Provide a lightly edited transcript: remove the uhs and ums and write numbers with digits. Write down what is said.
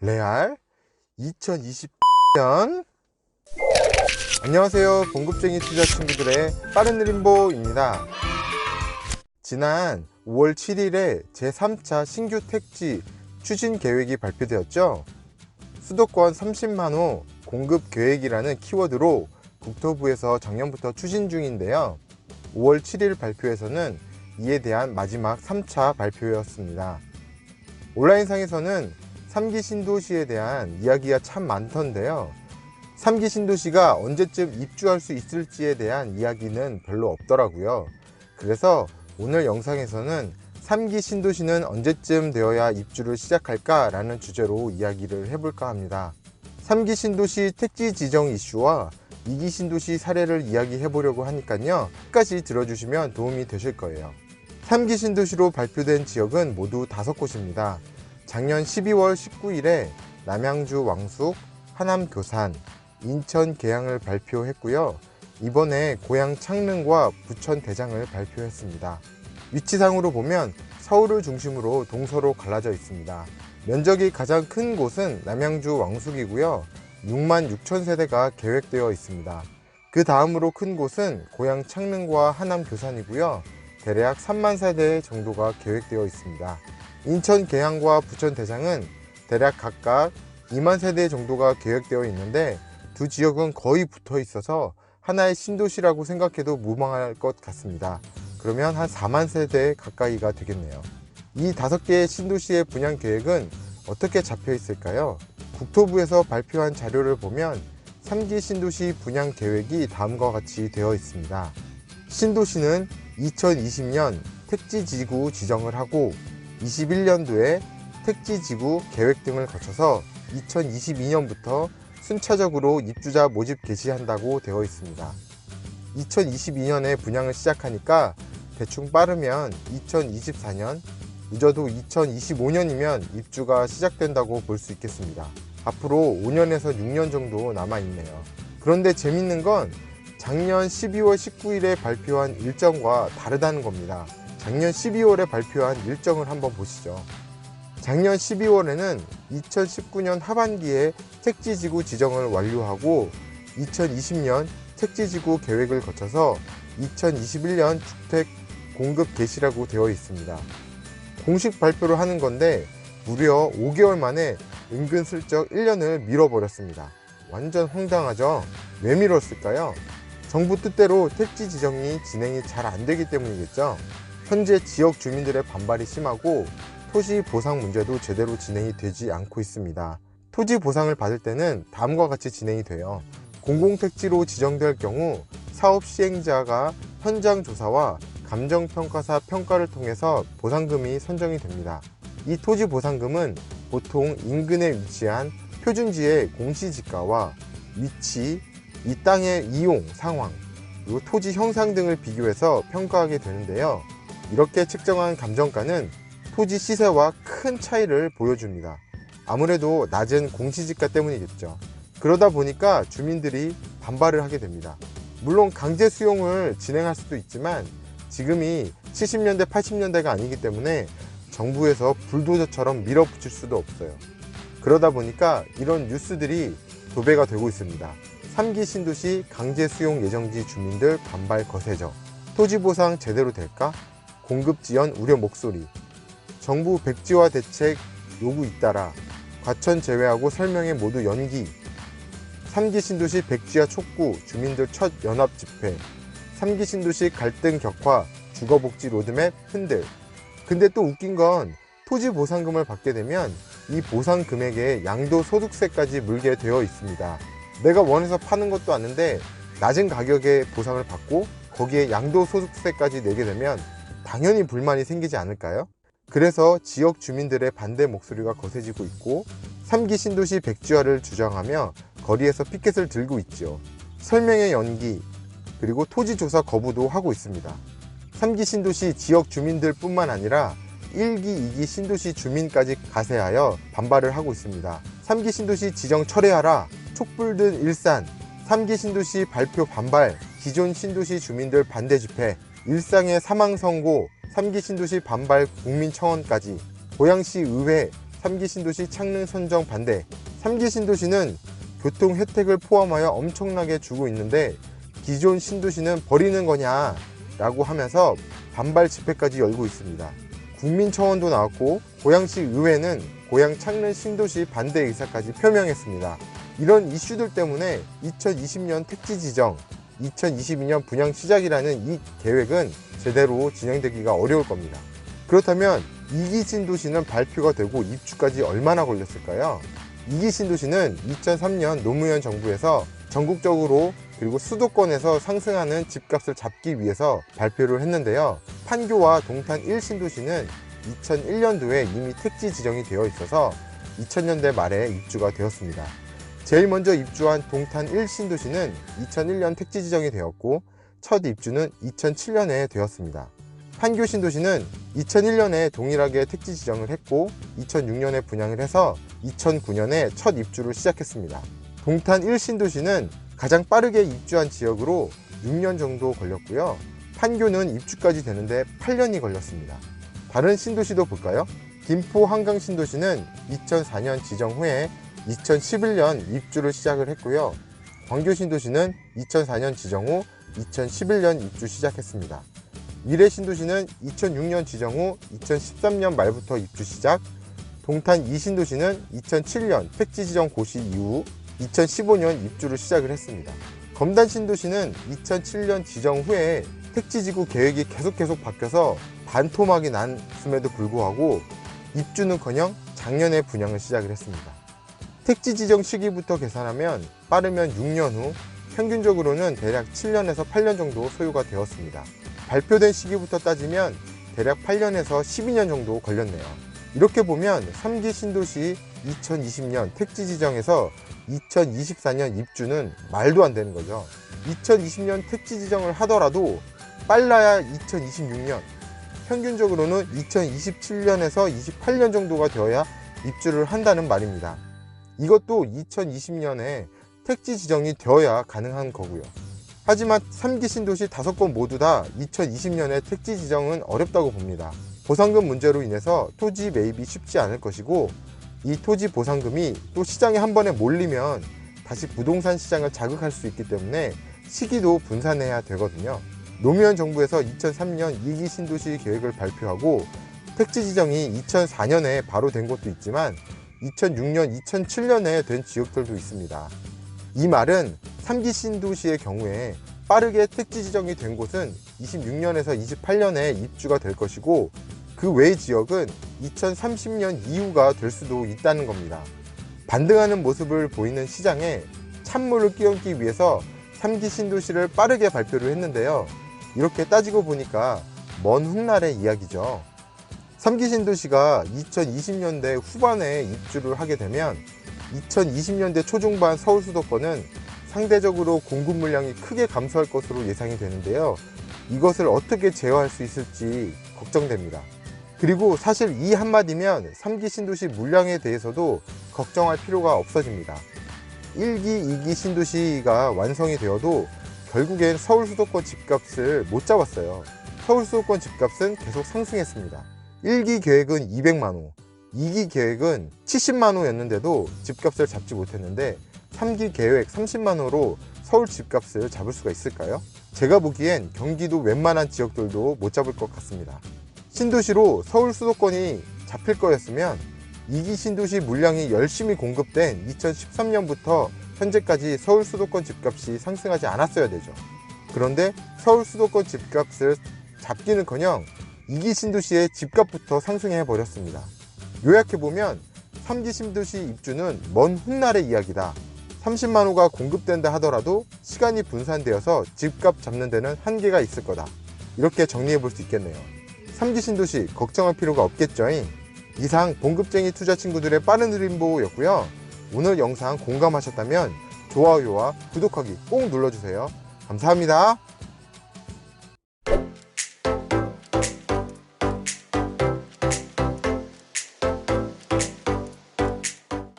레알 2020년. 안녕하세요, 봉급쟁이 투자 친구들의 빠른 느림보입니다. 지난 5월 7일에 제3차 신규 택지 추진 계획이 발표되었죠. 수도권 30만호 공급 계획이라는 키워드로 국토부에서 작년부터 추진 중인데요. 5월 7일 발표에서는 이에 대한 마지막 3차 발표였습니다. 온라인상에서는 3기 신도시에 대한 이야기가 참 많던데요. 3기 신도시가 언제쯤 입주할 수 있을지에 대한 이야기는 별로 없더라고요. 그래서 오늘 영상에서는 3기 신도시는 언제쯤 되어야 입주를 시작할까 라는 주제로 이야기를 해볼까 합니다. 3기 신도시 택지 지정 이슈와 2기 신도시 사례를 이야기해 보려고 하니까요, 끝까지 들어주시면 도움이 되실 거예요. 3기 신도시로 발표된 지역은 모두 5곳입니다. 작년 12월 19일에 남양주 왕숙, 하남 교산, 인천 계양을 발표했고요. 이번에 고양 창릉과 부천 대장을 발표했습니다. 위치상으로 보면 서울을 중심으로 동서로 갈라져 있습니다. 면적이 가장 큰 곳은 남양주 왕숙이고요. 6만 6천 세대가 계획되어 있습니다. 그 다음으로 큰 곳은 고양 창릉과 하남 교산이고요. 대략 3만 세대 정도가 계획되어 있습니다. 인천 계양과 부천 대장은 대략 각각 2만 세대 정도가 계획되어 있는데, 두 지역은 거의 붙어 있어서 하나의 신도시라고 생각해도 무방할 것 같습니다. 그러면 한 4만 세대 가까이가 되겠네요. 이 5개의 신도시의 분양 계획은 어떻게 잡혀 있을까요? 국토부에서 발표한 자료를 보면 3기 신도시 분양 계획이 다음과 같이 되어 있습니다. 신도시는 2020년 택지지구 지정을 하고 21년도에 택지지구 계획 등을 거쳐서 2022년부터 순차적으로 입주자 모집 개시한다고 되어 있습니다. 2022년에 분양을 시작하니까 대충 빠르면 2024년, 늦어도 2025년이면 입주가 시작된다고 볼 수 있겠습니다. 앞으로 5년에서 6년 정도 남아있네요. 그런데 재밌는 건 작년 12월 19일에 발표한 일정과 다르다는 겁니다. 작년 12월에 발표한 일정을 한번 보시죠. 작년 12월에는 2019년 하반기에 택지지구 지정을 완료하고 2020년 택지지구 계획을 거쳐서 2021년 주택 공급 개시라고 되어 있습니다. 공식 발표를 하는 건데 무려 5개월 만에 은근슬쩍 1년을 밀어버렸습니다. 완전 황당하죠? 왜 밀었을까요? 정부 뜻대로 택지 지정이 진행이 잘 안 되기 때문이겠죠. 현재 지역 주민들의 반발이 심하고 토지 보상 문제도 제대로 진행이 되지 않고 있습니다. 토지 보상을 받을 때는 다음과 같이 진행이 돼요. 공공택지로 지정될 경우 사업 시행자가 현장 조사와 감정평가사 평가를 통해서 보상금이 선정이 됩니다. 이 토지 보상금은 보통 인근에 위치한 표준지의 공시지가와 위치, 이 땅의 이용 상황, 그리고 토지 형상 등을 비교해서 평가하게 되는데요. 이렇게 측정한 감정가는 토지 시세와 큰 차이를 보여줍니다. 아무래도 낮은 공시지가 때문이겠죠. 그러다 보니까 주민들이 반발을 하게 됩니다. 물론 강제 수용을 진행할 수도 있지만 지금이 70년대, 80년대가 아니기 때문에 정부에서 불도저처럼 밀어붙일 수도 없어요. 그러다 보니까 이런 뉴스들이 도배가 되고 있습니다. 3기 신도시 강제 수용 예정지 주민들 반발 거세죠. 토지 보상 제대로 될까? 공급 지연 우려 목소리. 정부 백지화 대책 요구 잇따라 과천 제외하고 설명회 모두 연기. 3기 신도시 백지화 촉구 주민들 첫 연합 집회. 3기 신도시 갈등 격화 주거복지 로드맵 흔들. 근데 또 웃긴 건 토지 보상금을 받게 되면 이 보상 금액에 양도소득세까지 물게 되어 있습니다. 내가 원해서 파는 것도 아닌데 낮은 가격에 보상을 받고 거기에 양도소득세까지 내게 되면 당연히 불만이 생기지 않을까요? 그래서 지역 주민들의 반대 목소리가 거세지고 있고 3기 신도시 백지화를 주장하며 거리에서 피켓을 들고 있죠. 설명회 연기, 그리고 토지조사 거부도 하고 있습니다. 3기 신도시 지역 주민들 뿐만 아니라 1기, 2기 신도시 주민까지 가세하여 반발을 하고 있습니다. 3기 신도시 지정 철회하라, 촛불 든 일산, 3기 신도시 발표 반발, 기존 신도시 주민들 반대 집회, 일상의 사망 선고, 3기 신도시 반발 국민청원까지, 고양시 의회 3기 신도시 창릉 선정 반대. 3기 신도시는 교통 혜택을 포함하여 엄청나게 주고 있는데 기존 신도시는 버리는 거냐 라고 하면서 반발 집회까지 열고 있습니다. 국민청원도 나왔고 고양시 의회는 고양 창릉 신도시 반대 의사까지 표명했습니다. 이런 이슈들 때문에 2020년 택지 지정, 2022년 분양 시작이라는 이 계획은 제대로 진행되기가 어려울 겁니다. 그렇다면 2기 신도시는 발표가 되고 입주까지 얼마나 걸렸을까요? 2기 신도시는 2003년 노무현 정부에서 전국적으로 그리고 수도권에서 상승하는 집값을 잡기 위해서 발표를 했는데요. 판교와 동탄 1신도시는 2001년도에 이미 택지 지정이 되어 있어서 2000년대 말에 입주가 되었습니다. 제일 먼저 입주한 동탄 1신도시는 2001년 택지 지정이 되었고 첫 입주는 2007년에 되었습니다. 판교 신도시는 2001년에 동일하게 택지 지정을 했고 2006년에 분양을 해서 2009년에 첫 입주를 시작했습니다. 동탄 1신도시는 가장 빠르게 입주한 지역으로 6년 정도 걸렸고요. 판교는 입주까지 되는데 8년이 걸렸습니다. 다른 신도시도 볼까요? 김포 한강 신도시는 2004년 지정 후에 2011년 입주를 시작을 했고요. 광교 신도시는 2004년 지정 후 2011년 입주 시작했습니다. 미래 신도시는 2006년 지정 후 2013년 말부터 입주 시작, 동탄 2신도시는 2007년 택지 지정 고시 이후 2015년 입주를 시작을 했습니다. 검단 신도시는 2007년 지정 후에 택지지구 계획이 계속 바뀌어서 반토막이 났음에도 불구하고 입주는커녕 작년에 분양을 시작을 했습니다. 택지 지정 시기부터 계산하면 빠르면 6년 후, 평균적으로는 대략 7년에서 8년 정도 소요가 되었습니다. 발표된 시기부터 따지면 대략 8년에서 12년 정도 걸렸네요. 이렇게 보면 3기 신도시 2020년 택지 지정에서 2024년 입주는 말도 안 되는 거죠. 2020년 택지 지정을 하더라도 빨라야 2026년, 평균적으로는 2027년에서 28년 정도가 되어야 입주를 한다는 말입니다. 이것도 2020년에 택지 지정이 되어야 가능한 거고요. 하지만 3기 신도시 5건 모두 다 2020년에 택지 지정은 어렵다고 봅니다. 보상금 문제로 인해서 토지 매입이 쉽지 않을 것이고, 이 토지 보상금이 또 시장에 한 번에 몰리면 다시 부동산 시장을 자극할 수 있기 때문에 시기도 분산해야 되거든요. 노무현 정부에서 2003년 2기 신도시 계획을 발표하고 택지 지정이 2004년에 바로 된 곳도 있지만 2006년, 2007년에 된 지역들도 있습니다. 이 말은 3기 신도시의 경우에 빠르게 택지 지정이 된 곳은 26년에서 28년에 입주가 될 것이고, 그 외의 지역은 2030년 이후가 될 수도 있다는 겁니다. 반등하는 모습을 보이는 시장에 찬물을 끼얹기 위해서 3기 신도시를 빠르게 발표를 했는데요. 이렇게 따지고 보니까 먼 훗날의 이야기죠. 3기 신도시가 2020년대 후반에 입주를 하게 되면 2020년대 초중반 서울 수도권은 상대적으로 공급 물량이 크게 감소할 것으로 예상이 되는데요. 이것을 어떻게 제어할 수 있을지 걱정됩니다. 그리고 사실 이 한마디면 3기 신도시 물량에 대해서도 걱정할 필요가 없어집니다. 1기, 2기 신도시가 완성이 되어도 결국엔 서울 수도권 집값을 못 잡았어요. 서울 수도권 집값은 계속 상승했습니다. 1기 계획은 200만호, 2기 계획은 70만호 였는데도 집값을 잡지 못했는데 3기 계획 30만호로 서울 집값을 잡을 수가 있을까요? 제가 보기엔 경기도 웬만한 지역들도 못 잡을 것 같습니다. 신도시로 서울 수도권이 잡힐 거였으면 2기 신도시 물량이 열심히 공급된 2013년부터 현재까지 서울 수도권 집값이 상승하지 않았어야 되죠. 그런데 서울 수도권 집값을 잡기는커녕 2기 신도시의 집값부터 상승해 버렸습니다. 요약해보면 3기 신도시 입주는 먼 훗날의 이야기다. 30만호가 공급된다 하더라도 시간이 분산되어서 집값 잡는 데는 한계가 있을 거다. 이렇게 정리해 볼 수 있겠네요. 3기 신도시 걱정할 필요가 없겠죠. 이상 봉급쟁이 투자 친구들의 빠른 흐림보였고요. 오늘 영상 공감하셨다면 좋아요와 구독하기 꼭 눌러주세요. 감사합니다.